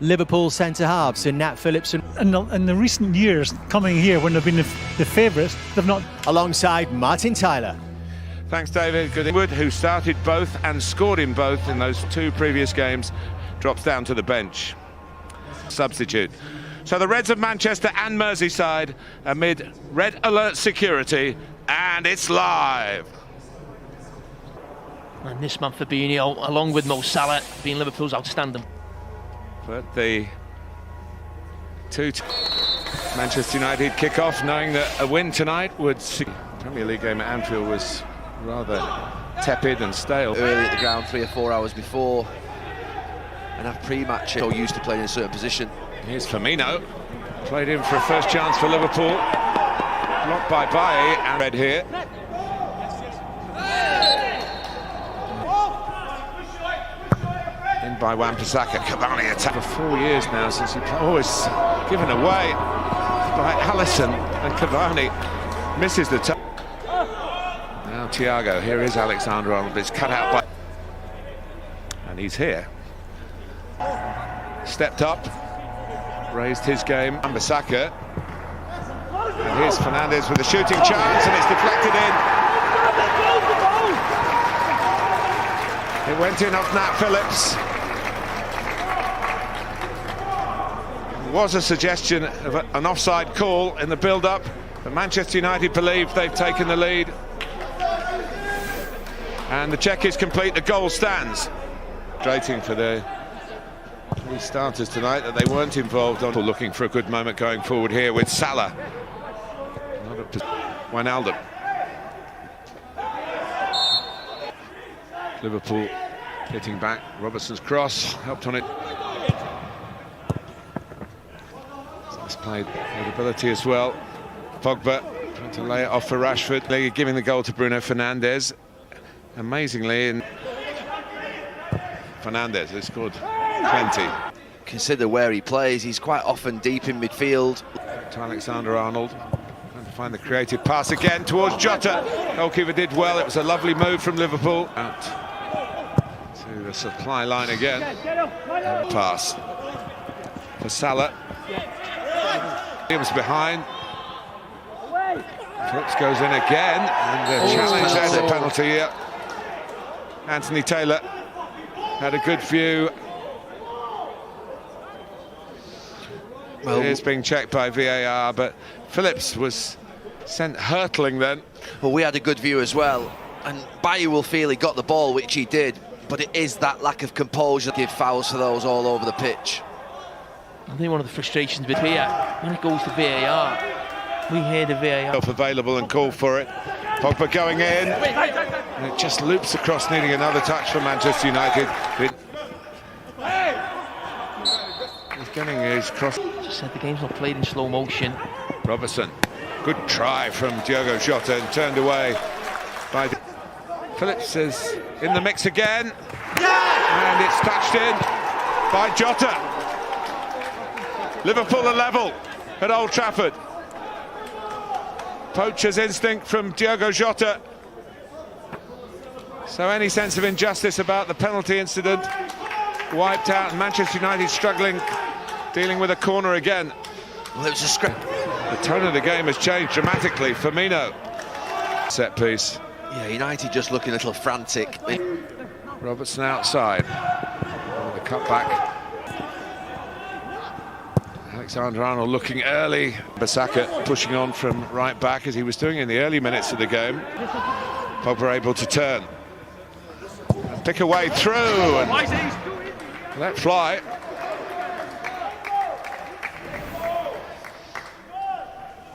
Liverpool centre-halves in Nat Phillips and in the recent years, coming here when they've been the favourites, they've not. alongside Martin Tyler. Thanks, David. Goodwood, who started both and scored in both in those two previous games, drops down to the bench. Substitute. So the Reds of Manchester and Merseyside amid red alert security, and it's live. And this man Fabinho, along with Mo Salah, being Liverpool's outstanding. But the Manchester United kick off, knowing that a win tonight would. Premier League game at Anfield was rather tepid and stale. Early at the ground, 3 or 4 hours before, and have pre-match so used to playing in a certain position. Here's Firmino, played in for a first chance for Liverpool. Blocked by Baye and red here. In by Wan-Bissaka. Cavani attack for 4 years now since he always given away by Alisson, and Cavani misses the touch. Now Thiago, here is Alexander-Arnold, but it's cut out by, and he's here. Stepped up, raised his game. Wan-Bissaka, and here's Fernandes with a shooting chance, and it's deflected in. It went in off Nat Phillips. There was a suggestion of an offside call in the build-up, but Manchester United believe they've taken the lead. And the check is complete, the goal stands. Frustrating for the three starters tonight that they weren't involved on. Looking for a good moment going forward here with Salah. Wijnaldum. Liverpool hitting back. Robertson's cross helped on it. It's played with ability as well. Pogba trying to lay it off for Rashford. They're giving the goal to Bruno Fernandes. Amazingly, Fernandes has scored plenty. Consider where he plays, he's quite often deep in midfield. To Alexander-Arnold, trying to find the creative pass again towards Jota. Goalkeeper did well, it was a lovely move from Liverpool. Out to the supply line again. Pass for Salah. Williams behind. Phillips goes in again, and the challenge, there's a penalty here. Anthony Taylor had a good view. Well, it is being checked by VAR, but Phillips was sent hurtling then. Well, we had a good view as well, and Baye will feel he got the ball, which he did, but it is that lack of composure. Give fouls for those all over the pitch. I think one of the frustrations with here, when it goes to VAR, we hear the VAR. Available and call for it. Pogba going in. And it just loops across, needing another touch for Manchester United. He's getting his cross. Just said the game's not played in slow motion. Robertson. Good try from Diogo Jota and turned away by Phillips is in the mix again. And it's touched in by Jota. Liverpool are level at Old Trafford. Poacher's instinct from Diogo Jota. So any sense of injustice about the penalty incident wiped out, and Manchester United struggling, dealing with a corner again. Well, it was a script. The tone of the game has changed dramatically. Firmino. Set piece. Yeah, United just looking a little frantic. Robertson outside. The cutback. Alexander-Arnold looking early. Bissaka pushing on from right back as he was doing in the early minutes of the game. Pogba able to turn. And pick a way through and let fly.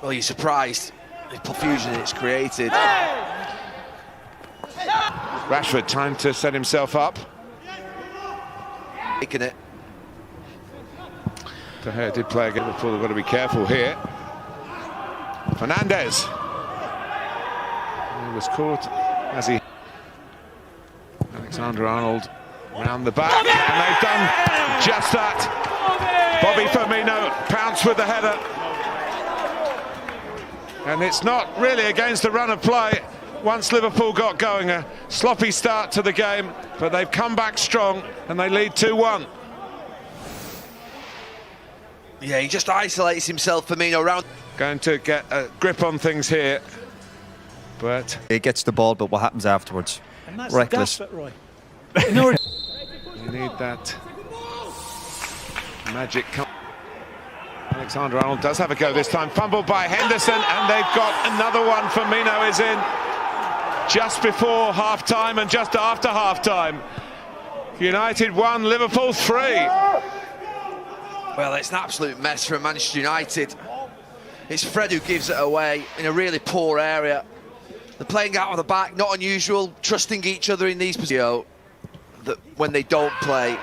Well, you're surprised the confusion it's created. Rashford trying to set himself up. Taking it. De Gea did play again. Liverpool have got to be careful here. Fernandes. He was caught as he. Alexander-Arnold round the back, and they've done just that. Bobby Firmino pounced with the header. And it's not really against the run of play. Once Liverpool got going, a sloppy start to the game, but they've come back strong and they lead 2-1. Yeah, he just isolates himself, Firmino, around. Going to get a grip on things here, but He gets the ball, but what happens afterwards? And that's Reckless. the Roy. you need that magic. Alexander-Arnold does have a go this time. Fumbled by Henderson, and they've got another one. Firmino is in just before half-time and just after half-time. United 1, Liverpool 3. Well, it's an absolute mess for Manchester United. It's Fred who gives it away in a really poor area. They're playing out of the back, not unusual, trusting each other in these positions. That when they don't play,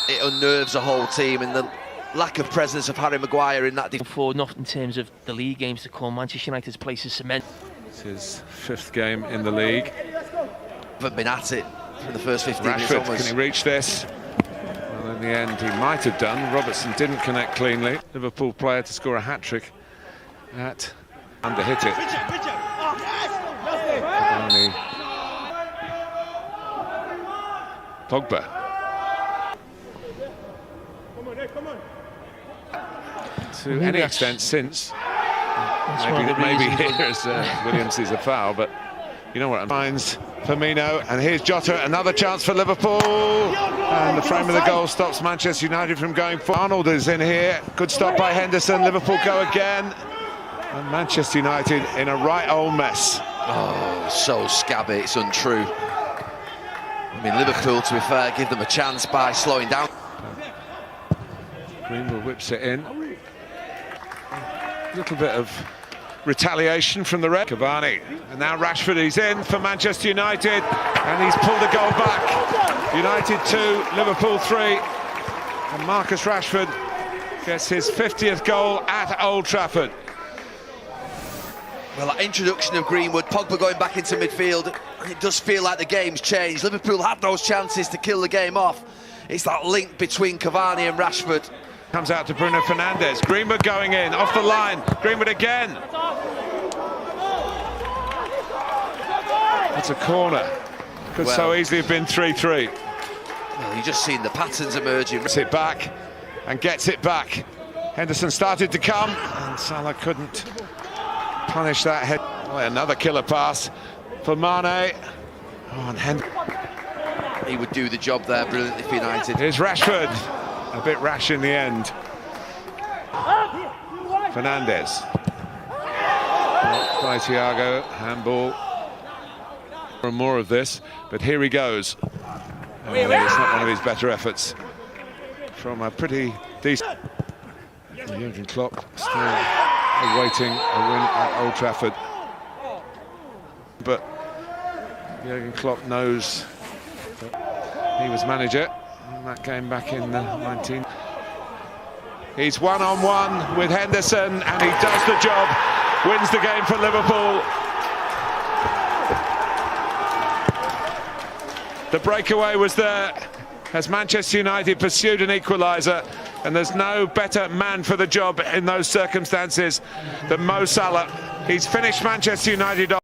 it unnerves the whole team, and the lack of presence of Harry Maguire in that defence. For not in terms of the league games to come, Manchester United's place is cement. It's his 5th game in the league. Haven't been at it for the first 15 minutes Rashford, almost. can he reach this? Well, in the end, he might have done. Robertson didn't connect cleanly. Liverpool player to score a hat-trick at under-hit it. Cavani. Pogba. To any extent since, maybe here as Williams is a foul, but you know what I mean. Finds Firmino, and here's Jota, another chance for Liverpool, and the frame of the goal stops Manchester United from going forward. Arnold is in here, good stop by Henderson. Liverpool go again, and Manchester United in a right old mess. Oh, so scabby, it's untrue. I mean, Liverpool, to be fair, give them a chance by slowing down. Greenwood whips it in. A little bit of retaliation from the red. Cavani, and now Rashford, he's in for Manchester United, and he's pulled the goal back. United 2, Liverpool 3, and Marcus Rashford gets his 50th goal at Old Trafford. Well, that introduction of Greenwood, Pogba going back into midfield, it does feel like the game's changed. Liverpool had those chances to kill the game off. It's that link between Cavani and Rashford. Comes out to Bruno Fernandes. Greenwood going in, off the line. Greenwood again. That's a corner. Could so easily have been 3-3. Well, you've just seen the patterns emerging. Gets it back and gets it back. Henderson started to come, and Salah couldn't punish that head. Oh, another killer pass for Mane. Oh, and He would do the job there brilliantly for United. here's Rashford. A bit rash in the end. Fernandes. By Thiago, handball. More and more of this, but here he goes. And it's not one of his better efforts. From a pretty decent... Jurgen Klopp still awaiting a win at Old Trafford. But Jurgen Klopp knows that he was manager in that game back in 19. He's one-on-one with Henderson, and he does the job, wins the game for Liverpool. The breakaway was there as Manchester United pursued an equaliser, and there's no better man for the job in those circumstances than Mo Salah. He's finished Manchester United off.